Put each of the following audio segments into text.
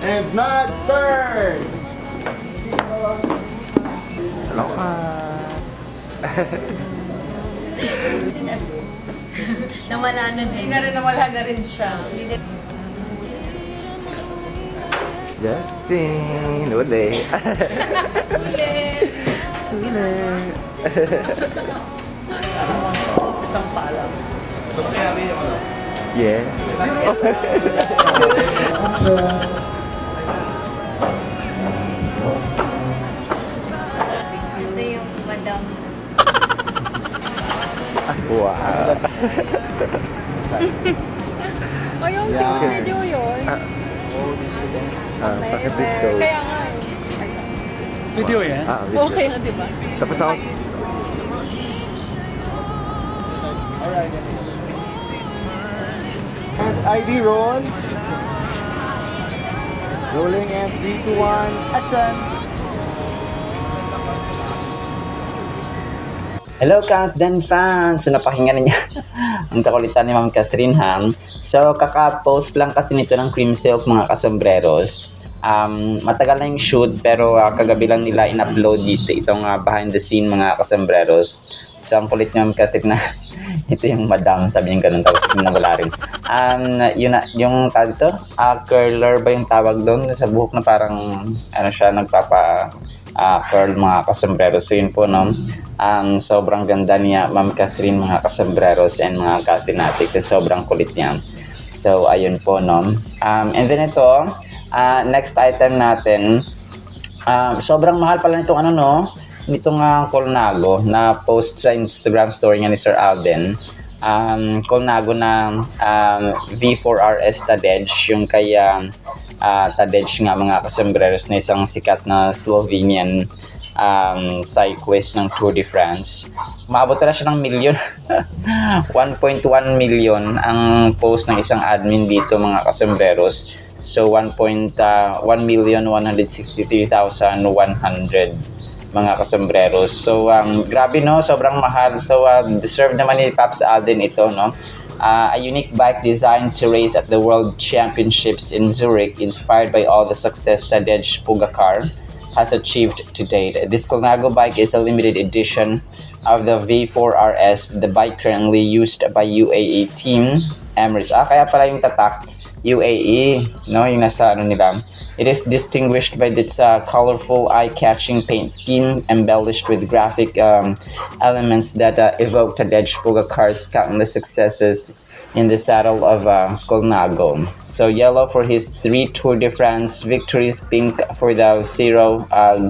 And not third. Nawala na din. Nawala na rin siya. Justin, uli. Uli. Isang paalam. So, kaya yung ano? Yes. Ito yung madam. Wow. O yung Yeah. video yun. Paka-disco. Kaya nga. Video yan? Video. Okay na, di ba? Tapos ako, And ID roll. Rolling and 3, 2, 1, action. Hello Countdown fans! So napahinga na niya ang kakulitan ni Ma'am Catherine Ham. So kaka-post lang kasi nito ng cream silk mga kasombreros. Matagal na yung shoot pero kagabi lang nila in-upload dito itong behind the scene mga kasombreros. So ang kulit ni Ma'am Catherine na ito yung madam, sabi niya ganun, tapos nawala rin. Yun na, yung tawag ito, curler ba yung tawag doon sa buhok na parang ano siya, nagpapa curl mga kasombreros. So yun po no, sobrang ganda niya Ma'am Catherine mga kasombreros and mga Catherine-atics, and sobrang kulit niya. So ayun po no. And then ito, next item natin, sobrang mahal pala nitong ano no, nitong Colnago na post sa Instagram story niya ni Sir Alden. Colnago na V4RS Tadej, yung kay Tadej nga mga kasombreros, na isang sikat na Slovenian cyclist ng Tour de France. Maabot na siya ng milyon. 1.1 million ang post ng isang admin dito mga kasombreros. So 1,163,100 mga kasombreros. So grabe no, sobrang mahal. So deserve naman ni Paps Alden ito no. A unique bike designed to race at the World Championships in Zurich, inspired by all the success Tadej Pogacar has achieved to date. This Colnago bike is a limited edition of the V4RS, the bike currently used by UAE Team Emirates. Kaya pala yung tatak UAE, no, yung nasa ano nila. It is distinguished by its colorful, eye-catching paint scheme, embellished with graphic elements that evoke Tadej Pogacar's countless successes in the saddle of Colnago. So yellow for his 3 Tour de France victories, pink for the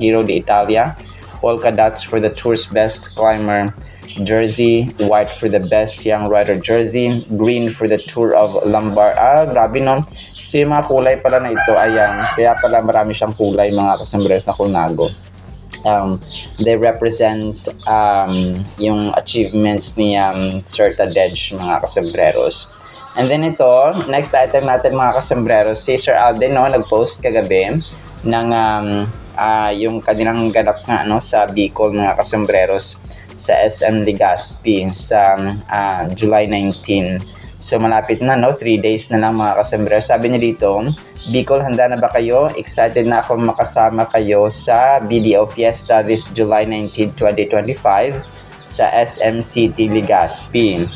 Giro d'Italia, polka dots for the Tour's best climber jersey, white for the best young rider jersey, green for the Tour of Lombard. Grabe no. So yung mga kulay pala na ito, ayan, kaya pala marami siyang kulay mga kasombreros na Colnago. They represent yung achievements ni Sir Tadej mga kasombreros. And then ito, next item natin mga kasombreros, si Sir Alden no, nag-post kagabi ng yung kanilang ganap nga no, sa Bicol mga kasombreros, sa SM Legazpi sa July 19. So malapit na no, 3 days na lang mga kasombreros. Sabi niya dito, Bicol, handa na ba kayo? Excited na ako makasama kayo sa BDO Fiesta this July 19, 2025 sa SM City Legazpi.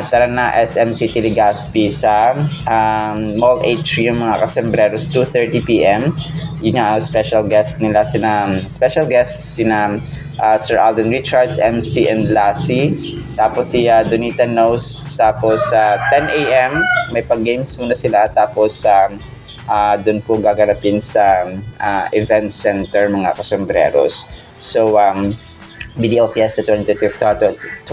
Tara na SM City Legazpi sa Mall Atrium mga kasombreros, 2:30 PM. Yun nga, special guests sina Sir Alden Richards, MC and Lassie. Tapos si Donita Knows. Tapos 10 AM, may pag-games muna sila. Tapos doon po gaganapin sa event center mga kasombreros. So, BDO Fiesta 2025,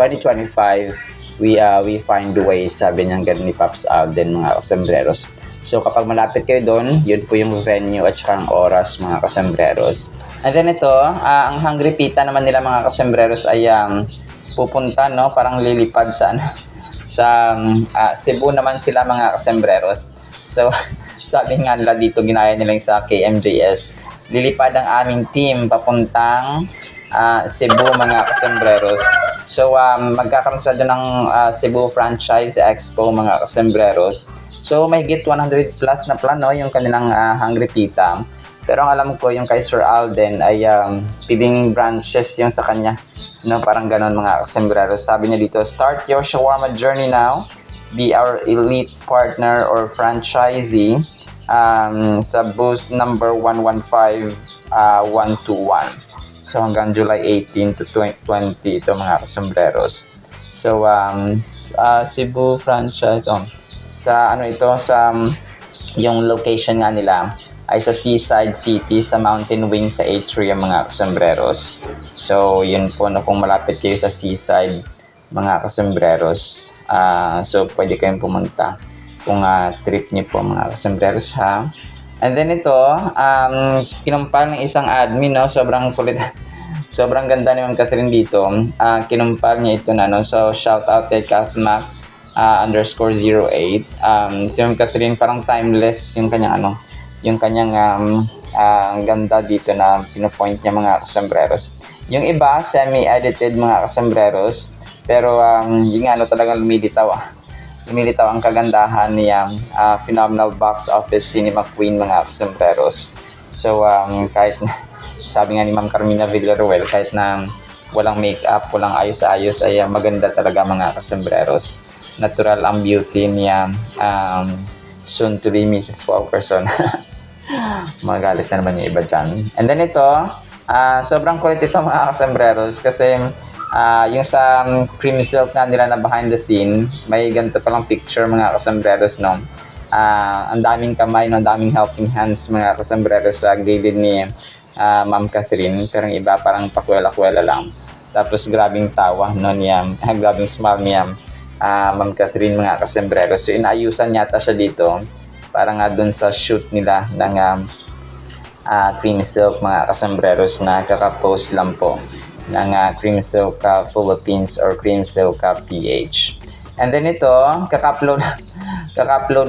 we find the way, sabi niyang ganun ni Paps Alden mga kasombreros. So kapag malapit kayo doon, yun po yung venue at saka ang oras mga kasombreros. And then ito, ang Hungry Pita naman nila mga kasombreros ay pupunta no, parang lilipad sa Cebu naman sila mga kasombreros. So sabi nga nila dito, ginaya nila yung sa KMJS, lilipad ang aming team papuntang Cebu mga kasombreros. So magkakaroon sila ng Cebu Franchise Expo mga kasombreros. So mahigit 100 plus na plano yung kanilang Hungry Tita. Pero ang alam ko yung kay Sir Alden ay piling branches yung sa kanya. No, parang ganon mga kasembreros. Sabi niya dito, start your shawarma journey now. Be our elite partner or franchisee sa booth number 115121. So hanggang July 18 to 20 ito mga kasembreros. So Cebu franchise sa ano ito sa yung location nga nila ay sa Seaside City sa Mountain Wing sa Atrium mga kasembreros. So yun po no, kung malapit kayo sa Seaside mga kasembreros, so pwede kayong pumunta kung trip niyo po mga kasembreros ha. And then ito, kinumpal ng isang admin, no? Sobrang kulit. Sobrang ganda ni Ma'am Catherine dito. Kinumpal niya ito na, no? So, shout out kay Kathmac _08. Si Ma'am Catherine parang timeless yung kanyang, yung kanyang ganda dito na pinupoint niya mga kasembreros. Yung iba, semi-edited mga kasembreros. Pero, yung talagang lumilitaw. Lumilitaw ang kagandahan niya, phenomenal box office cinema queen mga kasembreros. So kahit sabi nga ni Ma'am Carmina Villaruel, kahit na walang makeup, walang ayos-ayos ay maganda talaga mga kasembreros. Natural ang beauty niya, soon to be Mrs. Wilkerson. Magalit na naman yung iba dyan. And then ito, sobrang kulit ito mga kasembreros kasi yung sa cream silk na nila na behind the scene, may ganito palang picture mga kasembreros, no? Ang daming kamay, no? Ang daming helping hands mga kasembreros sa gilid ni Ma'am Catherine, pero yung iba parang pakwela-kwela lang. Tapos grabing tawa, no, niya, grabing smile niya Ma'am Catherine mga kasembreros. So inayusan yata siya dito parang dun sa shoot nila ng cream silk mga kasembreros na kaka-post lang po ng Cream Silk Philippines or Cream Silk PH. And then ito, kaka-upload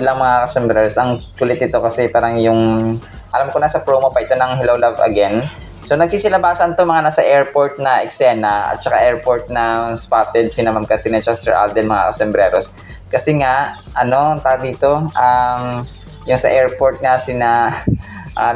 lang mga kasembreros. Ang kulit ito kasi parang yung, alam ko nasa promo pa ito ng Hello Love Again. So nagsisilabasan to mga nasa airport na eksena at saka airport na spotted si Ma'am Catherine at Sir Alden mga kasembreros. Kasi nga, dito, yung sa airport nga sina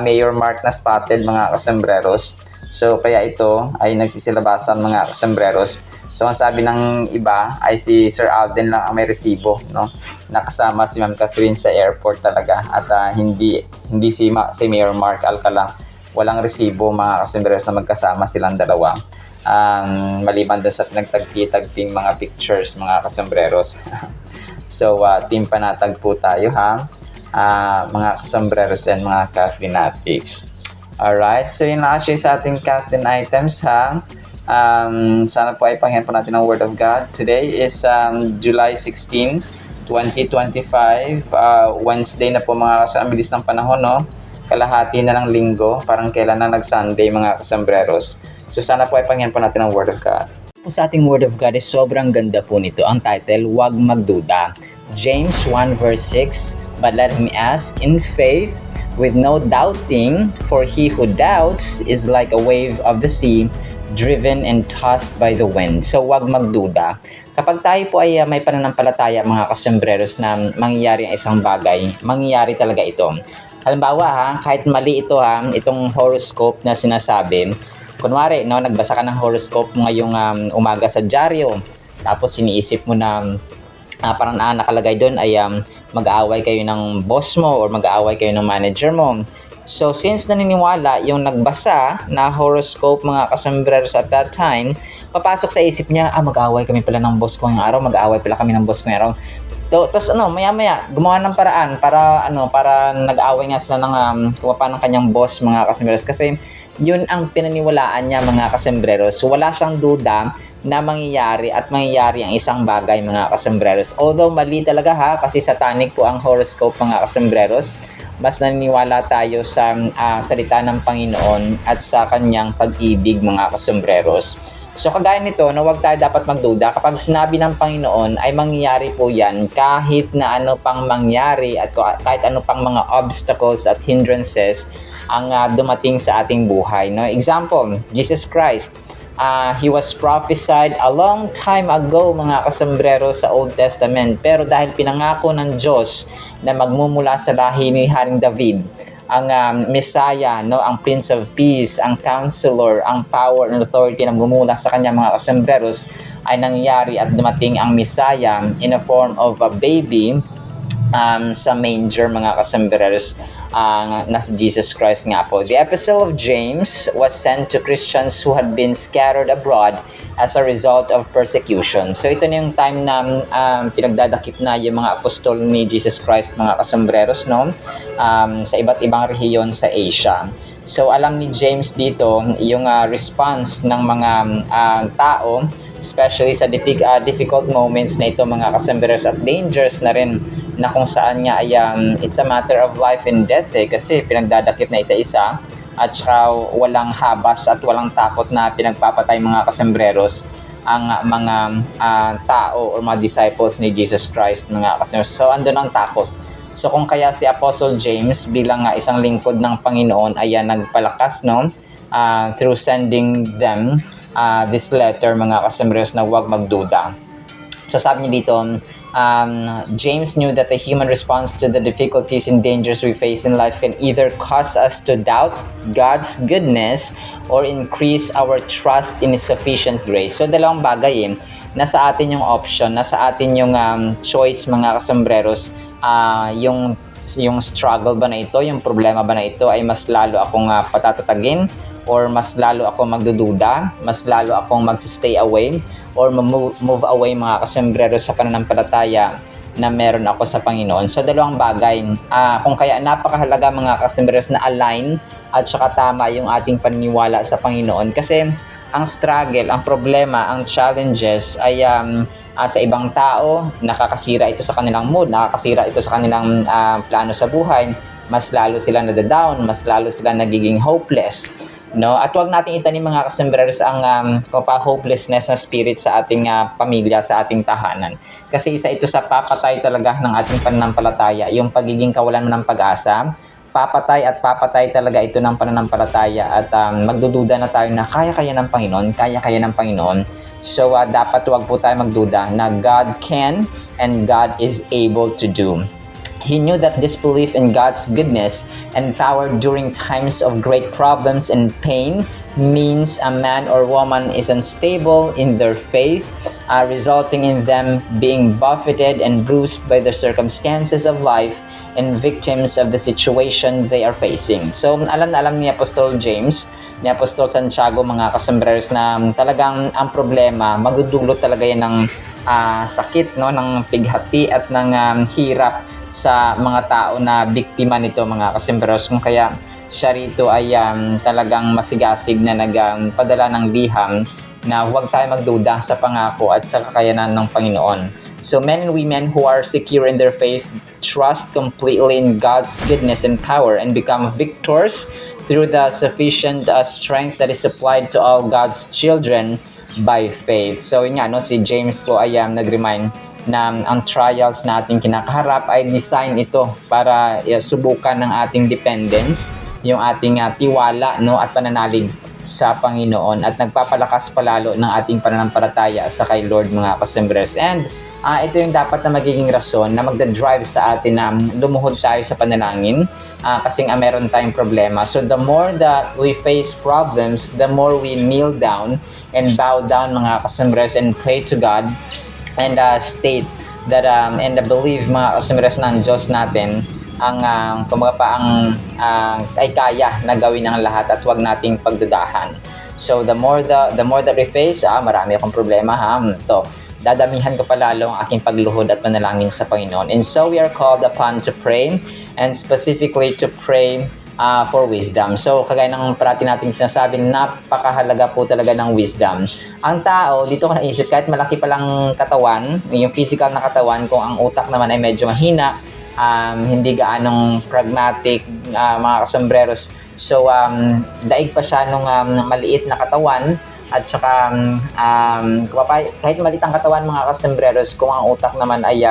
Mayor Mark na spotted mga kasembreros. So, kaya ito ay nagsisilabasan mga kasembreros. So, ang sabi ng iba ay si Sir Alden lang ang may resibo, no? Nakasama si Ma'am Catherine sa airport talaga. At hindi si Mayor Mark Alcala. Walang resibo mga kasembreros na magkasama silang dalawa. Maliban doon sa nagtagpi-tagping mga pictures mga kasembreros. So, team panatag po tayo ha. Mga kasembreros and mga Catherine-atics. Alright, so yun lang actually sa ating Catherine items ha. Sana po ay pangyan po natin ang Word of God. Today is July 16, 2025. Wednesday na po mga kasembreros. Ang bilis ng panahon, no? Kalahati na lang linggo. Parang kailan na nag-Sunday mga kasembreros. So sana po ay pangyan po natin ang Word of God. Sa ating Word of God is sobrang ganda po nito. Ang title, Huwag Magduda. James 1 verse 6, but let him ask in faith with no doubting, for he who doubts is like a wave of the sea, driven and tossed by the wind. So, huwag magduda. Kapag tayo po ay may pananampalataya mga kasembreros na mangyayari ang isang bagay, mangyayari talaga ito. Halimbawa kahit mali ito itong horoscope na sinasabi. Kunwari, no, nagbasa ka ng horoscope ngayong umaga sa dyaryo, tapos iniisip mo na parang nakalagay doon ay mag-aaway kayo ng boss mo or mag-aaway kayo ng manager mo. So, since naniniwala yung nagbasa na horoscope mga kasembreros at that time, papasok sa isip niya, mag-aaway kami pala ng boss ko ngayong araw, mag-aaway pala kami ng boss ko ngayong araw. Tapos maya-maya, gumawa ng paraan para nag-aaway nga sila ng kumapa ng kanyang boss mga kasembreros. Kasi yun ang pinaniwalaan niya mga kasembreros. So, wala siyang duda na mangyayari ang isang bagay mga kasembreros. Although mali talaga kasi satanic po ang horoscope mga kasembreros, mas naniniwala tayo sa salita ng Panginoon at sa kanyang pag-ibig mga kasembreros. So kagaya nito, huwag tayo dapat magduda. Kapag sinabi ng Panginoon ay mangyayari po yan kahit na ano pang mangyari at kahit ano pang mga obstacles at hindrances ang dumating sa ating buhay. No? Example, Jesus Christ. He was prophesied a long time ago mga kasembreros sa Old Testament, pero dahil pinangako ng Diyos na magmumula sa lahi ni Haring David, ang Messiah, no, ang Prince of Peace, ang Counselor, ang power and authority na gumula sa kanya mga kasembreros, ay nangyari at dumating ang Messiah in a form of a baby sa manger mga kasembreros, na si Jesus Christ nga po. The Epistle of James was sent to Christians who had been scattered abroad as a result of persecution. So ito na yung time na pinagdadakip na yung mga apostol ni Jesus Christ mga kasembreros, no? Sa iba't ibang rehiyon sa Asia. So alam ni James dito yung response ng mga tao, especially sa difficult moments na ito mga kasembreros, at dangers na rin na kung saan nga ay it's a matter of life and death kasi pinagdadakip na isa-isa at saka walang habas at walang takot na pinagpapatay mga kasembreros ang mga tao or mga disciples ni Jesus Christ mga kasembreros. So andun ang takot. So kung kaya si Apostle James bilang isang lingkod ng Panginoon ay nagpalakas, no, through sending them this letter mga kasembreros na huwag magduda. So sabi niya dito, James knew that the human response to the difficulties and dangers we face in life can either cause us to doubt God's goodness or increase our trust in His sufficient grace. So dalawang bagay nasa atin yung option, nasa atin yung choice mga kasembreros. Yung struggle ba na ito, yung problema ba na ito ay mas lalo akong patatatagin, or mas lalo akong magdududa, mas lalo akong mag-stay away, or move away mga kasembreros sa pananampalataya na meron ako sa Panginoon. So dalawang bagay. Kung kaya napakahalaga mga kasembreros na align at saka tama yung ating paniniwala sa Panginoon. Kasi ang struggle, ang problema, ang challenges ay sa ibang tao, nakakasira ito sa kanilang mood, nakakasira ito sa kanilang plano sa buhay. Mas lalo sila nadadown, mas lalo sila nagiging hopeless. No, at wag nating itanim mga kasembreros ang hopelessness na spirit sa ating pamilya, sa ating tahanan. Kasi isa ito sa papatay talaga ng ating pananampalataya, yung pagiging kawalan ng pag-asa. Papatay at papatay talaga ito ng pananampalataya at magdududa na tayo na kaya-kaya ng Panginoon, kaya-kaya ng Panginoon. So dapat wag po tayo magduda na God can and God is able to do. He knew that disbelief in God's goodness and power during times of great problems and pain means a man or woman is unstable in their faith, resulting in them being buffeted and bruised by the circumstances of life and victims of the situation they are facing. So alam na alam ni Apostol James, ni Apostol Santiago mga kasembreros na talagang ang problema, magdudulot talaga yan ng sakit, no, ng pighati at ng hirap sa mga tao na biktima nito mga kasembreros. Kung kaya siya rito ay talagang masigasig na nagpadala ng liham na huwag tayo magduda sa pangako at sa kakayanan ng Panginoon. So men and women who are secure in their faith trust completely in God's goodness and power and become victors through the sufficient strength that is supplied to all God's children by faith. So yun nga, no, si James po ay nag-remind na ang trials na ating kinakaharap ay design ito para subukan ng ating dependence, yung ating tiwala, no, at pananalig sa Panginoon, at nagpapalakas palalo ng ating pananampalataya sa kay Lord mga kasembreros. And ito yung dapat na magiging rason na magda-drive sa atin na lumuhod tayo sa panalangin kasi meron tayong problema. So the more that we face problems, the more we kneel down and bow down mga kasembreros and pray to God and state that and believe mga kasembreros na ang Diyos natin ang kumbaga pa ay kaya na gawin ang lahat at wag nating pagdudahan. So the more that we face, marami akong problema dadamihan ko pa lalo ang aking pagluhod at manalangin sa Panginoon. And so we are called upon to pray, and specifically to pray for wisdom. So kagaya ng parati natin sinasabi, napakahalaga po talaga ng wisdom. Ang tao, dito ko naisip, kahit malaki palang katawan, yung physical na katawan, kung ang utak naman ay medyo mahina, hindi gaanong pragmatic, mga kasembreros. So daig pa siya nung maliit na katawan, at saka kahit maliit ang katawan mga kasembreros, kung ang utak naman ay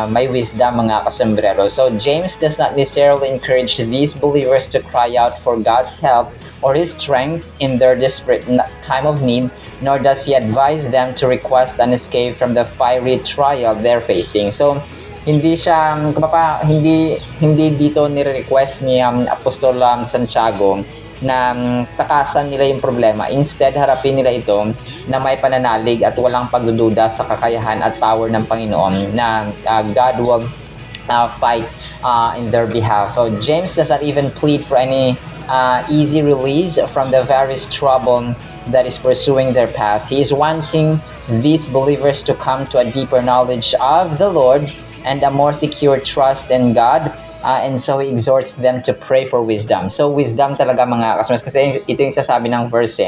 may wisdom mga kasembreros. So James does not necessarily encourage these believers to cry out for God's help or His strength in their desperate time of need, nor does he advise them to request an escape from the fiery trial they're facing. So hindi siya hindi dito ni-request ni Apostol Santiago na takasan nila yung problema. Instead, harapin nila ito na may pananalig at walang pagdududa sa kakayahan at power ng Panginoon na God will fight in their behalf. So James does not even plead for any easy release from the various trouble that is pursuing their path. He is wanting these believers to come to a deeper knowledge of the Lord and a more secure trust in God. And so he exhorts them to pray for wisdom. So wisdom talaga mga kasmas, kasi ito yung sasabi ng verse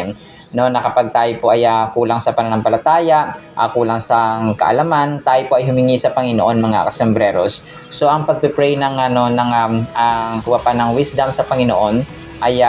no, na kapag tayo po ay kulang sa pananampalataya, kulang sa kaalaman, tayo po ay humingi sa Panginoon mga kasembreros. So ang pagpe-pray ng ng wisdom sa Panginoon ay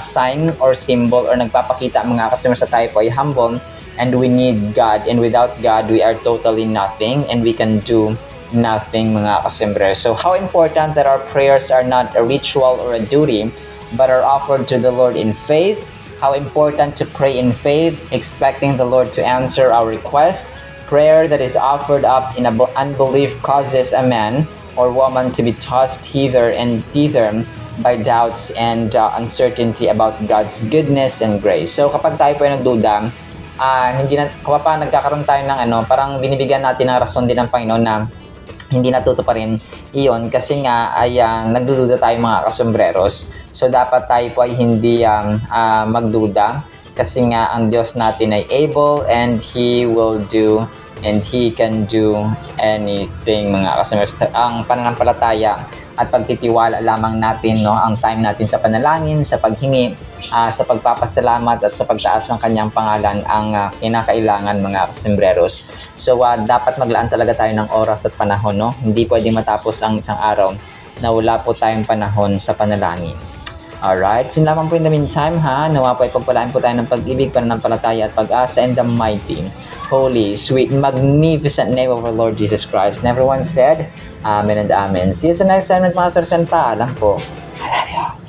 sign or symbol or nagpapakita mga kasembreros sa tayo po ay humble and we need God, and without God we are totally nothing and we can do nothing mga kasembreros. So how important that our prayers are not a ritual or a duty but are offered to the Lord in faith. How important to pray in faith, expecting the Lord to answer our request. Prayer that is offered up in unbelief causes a man or woman to be tossed hither and thither by doubts and uncertainty about God's goodness and grace. So kapag tayo po ay nagduda, nagkakaroon tayo ng parang binibigyan natin ng rason din ng Panginoon na hindi natuto pa rin iyon kasi nga ay nagdududa tayo mga kasembreros. So dapat tayo po ay hindi magduda kasi nga ang Diyos natin ay able and He will do and He can do anything mga kasembreros. Ang pananampalataya at pagtitiwala lamang natin, no, ang time natin sa panalangin, sa paghingi, sa pagpapasalamat at sa pagtaas ng kanyang pangalan ang kinakailangan mga kasembreros. So dapat maglaan talaga tayo ng oras at panahon, no? Hindi pwedeng matapos ang isang araw na wala po tayong panahon sa panalangin. Alright, so lamang po in the meantime nawa po ay pagpalaan po tayo ng pag-ibig, pananampalataya at pag-asa in the mighty, holy, sweet, magnificent name of our Lord Jesus Christ. And everyone said, Amen and Amen. See you sa next time mga sarsan. Paalam po. I love you.